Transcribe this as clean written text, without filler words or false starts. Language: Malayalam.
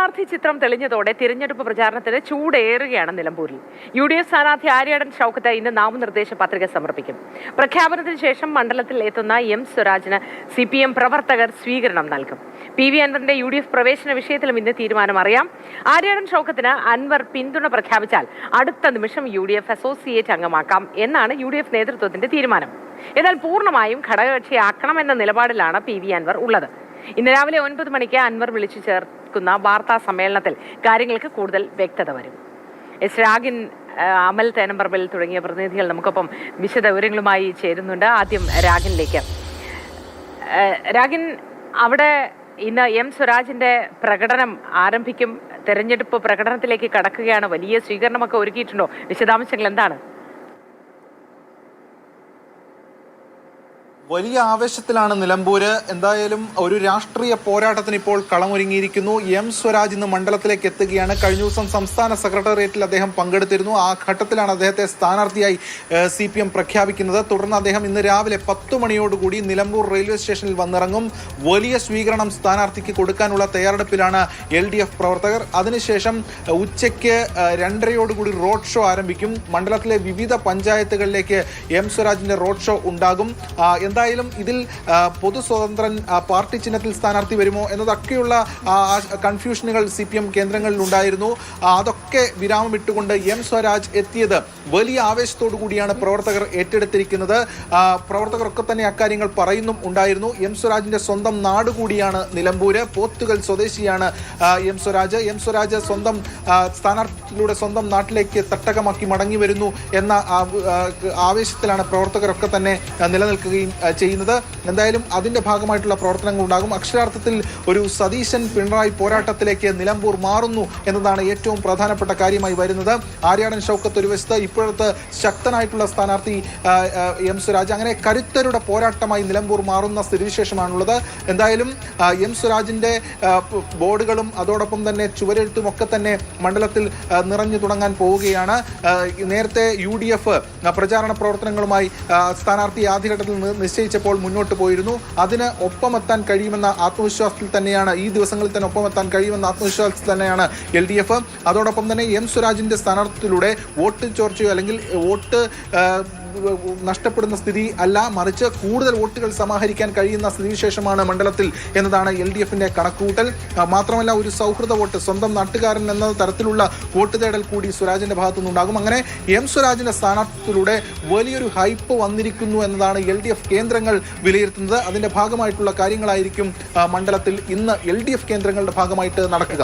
സ്ഥാനാർത്ഥി ചിത്രം തെളിഞ്ഞതോടെ തിരഞ്ഞെടുപ്പ് പ്രചാരണത്തിന് ചൂടേറുകയാണ് നിലമ്പൂരിൽ. UDF സ്ഥാനാർത്ഥി ആര്യാടൻ ഷൗക്കത്ത് ഇന്ന് നാമനിർദ്ദേശ പത്രിക സമർപ്പിക്കും. പ്രഖ്യാപനത്തിന് ശേഷം മണ്ഡലത്തിൽ എത്തുന്ന M സ്വരാജിന് CPM പ്രവർത്തകർ സ്വീകരണം നൽകും. PV അൻവറിന്റെ UDF പ്രവേശന വിഷയത്തിലും ഇന്ന് തീരുമാനം അറിയാം. ആര്യാടൻ ഷൗക്കത്തിന് അൻവർ പിന്തുണ പ്രഖ്യാപിച്ചാൽ അടുത്ത നിമിഷം UDF അസോസിയേറ്റ് അംഗമാക്കാം എന്നാണ് UDF നേതൃത്വത്തിന്റെ തീരുമാനം. എന്നാൽ പൂർണ്ണമായും ഘടകകക്ഷിയാക്കണമെന്ന നിലപാടിലാണ് PV അൻവർ ഉള്ളത്. ഇന്ന് രാവിലെ 9 മണിക്ക് അൻവർ വിളിച്ചു ചേർക്കുന്ന വാർത്താ സമ്മേളനത്തിൽ കാര്യങ്ങൾക്ക് കൂടുതൽ വ്യക്തത വരും. രാഗിൻ, അമൽ തേനമ്പറമ്പിൽ തുടങ്ങിയ പ്രതിനിധികൾ നമുക്കൊപ്പം വിശദ വിവരങ്ങളുമായി ചേരുന്നുണ്ട്. ആദ്യം രാഗിനിലേക്ക്. രാഗിൻ, അവിടെ ഇന്ന് M സ്വരാജിന്റെ പ്രകടനം ആരംഭിക്കും. തെരഞ്ഞെടുപ്പ് പ്രകടനത്തിലേക്ക് കടക്കുകയാണ്. വലിയ സ്വീകരണമൊക്കെ ഒരുക്കിയിട്ടുണ്ടോ? വിശദാംശങ്ങൾ എന്താണ്? വലിയ ആവേശത്തിലാണ് നിലമ്പൂര്. എന്തായാലും ഒരു രാഷ്ട്രീയ പോരാട്ടത്തിന് ഇപ്പോൾ കളമൊരുങ്ങിയിരിക്കുന്നു. M സ്വരാജ് ഇന്ന് മണ്ഡലത്തിലേക്ക് എത്തുകയാണ്. കഴിഞ്ഞ ദിവസം സംസ്ഥാന സെക്രട്ടേറിയറ്റിൽ അദ്ദേഹം പങ്കെടുത്തിരുന്നു. ആ ഘട്ടത്തിലാണ് അദ്ദേഹത്തെ സ്ഥാനാർത്ഥിയായി CPM പ്രഖ്യാപിക്കുന്നത്. തുടർന്ന് അദ്ദേഹം ഇന്ന് രാവിലെ 10 മണിയോടുകൂടി നിലമ്പൂർ റെയിൽവേ സ്റ്റേഷനിൽ വന്നിറങ്ങും. വലിയ സ്വീകരണം സ്ഥാനാർത്ഥിക്ക് കൊടുക്കാനുള്ള തയ്യാറെടുപ്പിലാണ് LDF പ്രവർത്തകർ. അതിനുശേഷം ഉച്ചയ്ക്ക് 2:30 റോഡ് ഷോ ആരംഭിക്കും. മണ്ഡലത്തിലെ വിവിധ പഞ്ചായത്തുകളിലേക്ക് M സ്വരാജിന്റെ റോഡ് ഷോ ഉണ്ടാകും. എന്തായാലും ഇതിൽ പൊതു സ്വതന്ത്രൻ പാർട്ടി ചിഹ്നത്തിൽ സ്ഥാനാർത്ഥി വരുമോ എന്നതൊക്കെയുള്ള കൺഫ്യൂഷനുകൾ CPM കേന്ദ്രങ്ങളിൽ ഉണ്ടായിരുന്നു. അതൊക്കെ വിരാമമിട്ടുകൊണ്ട് M സ്വരാജ് എത്തിയത് വലിയ ആവേശത്തോടു കൂടിയാണ് പ്രവർത്തകർ ഏറ്റെടുത്തിരിക്കുന്നത്. പ്രവർത്തകരൊക്കെ തന്നെ അക്കാര്യങ്ങൾ പറയുന്നും ഉണ്ടായിരുന്നു. M സ്വരാജിന്റെ സ്വന്തം നാട് കൂടിയാണ് നിലമ്പൂര്. പോത്തുകൽ സ്വദേശിയാണ് M സ്വരാജ് സ്വന്തം സ്ഥാനാർത്ഥിയിലൂടെ സ്വന്തം നാട്ടിലേക്ക് തട്ടകമാക്കി മടങ്ങി വരുന്നു എന്ന ആവേശത്തിലാണ് പ്രവർത്തകരൊക്കെ തന്നെ നിലനിൽക്കുകയും ചെയ്യുന്നത്. എന്തായാലും അതിന്റെ ഭാഗമായിട്ടുള്ള പ്രവർത്തനങ്ങൾ ഉണ്ടാകും. അക്ഷരാർത്ഥത്തിൽ ഒരു സതീശൻ പിണറായി പോരാട്ടത്തിലേക്ക് നിലമ്പൂർ മാറുന്നു എന്നതാണ് ഏറ്റവും പ്രധാനപ്പെട്ട കാര്യമായി വരുന്നത്. ആര്യാടൻ ഷൗക്കത്ത് ഒരു വശത്ത്, ഇപ്പോഴത്തെ ശക്തനായിട്ടുള്ള സ്ഥാനാർത്ഥി M സ്വരാജ്, അങ്ങനെ കരുത്തരുടെ പോരാട്ടമായി നിലമ്പൂർ മാറുന്ന സ്ഥിതിവിശേഷമാണുള്ളത്. എന്തായാലും M സ്വരാജിന്റെ ബോർഡുകളും അതോടൊപ്പം തന്നെ ചുവരെഴുത്തും ഒക്കെ തന്നെ മണ്ഡലത്തിൽ നിറഞ്ഞു തുടങ്ങാൻ പോവുകയാണ്. നേരത്തെ UDF പ്രചാരണ പ്രവർത്തനങ്ങളുമായി സ്ഥാനാർത്ഥി ആദ്യഘട്ടത്തിൽ നിശ്ചയിച്ചപ്പോൾ മുന്നോട്ട് പോയിരുന്നു. അതിന് ഒപ്പമെത്താൻ കഴിയുമെന്ന ആത്മവിശ്വാസത്തിൽ തന്നെയാണ്, ഈ ദിവസങ്ങളിൽ തന്നെ ഒപ്പമെത്താൻ കഴിയുമെന്ന ആത്മവിശ്വാസത്തിൽ തന്നെയാണ് LDF. അതോടൊപ്പം തന്നെ M സ്വരാജിന്റെ സ്ഥാനാർത്ഥിയിലൂടെ വോട്ട് ചോർച്ചയോ അല്ലെങ്കിൽ വോട്ട് നഷ്ടപ്പെടുന്ന സ്ഥിതി അല്ല, മറിച്ച് കൂടുതൽ വോട്ടുകൾ സമാഹരിക്കാൻ കഴിയുന്ന സ്ഥിതിവിശേഷമാണ് മണ്ഡലത്തിൽ എന്നതാണ് LDFന്റെ കണക്കുകൂട്ടൽ. മാത്രമല്ല, ഒരു സൗഹൃദ വോട്ട്, സ്വന്തം നാട്ടുകാരൻ എന്ന തരത്തിലുള്ള വോട്ട് തേടൽ കൂടി സ്വരാജിന്റെ ഭാഗത്തുനിന്നുണ്ടാകും. അങ്ങനെ M സ്വരാജിന്റെ സ്ഥാനാർത്ഥിയിലൂടെ വലിയൊരു ഹൈപ്പ് വന്നിരിക്കുന്നു എന്നതാണ് LDF കേന്ദ്രങ്ങൾ വിലയിരുത്തുന്നത്. അതിന്റെ ഭാഗമായിട്ടുള്ള കാര്യങ്ങളായിരിക്കും മണ്ഡലത്തിൽ ഇന്ന് LDF കേന്ദ്രങ്ങളുടെ ഭാഗമായിട്ട് നടക്കുക.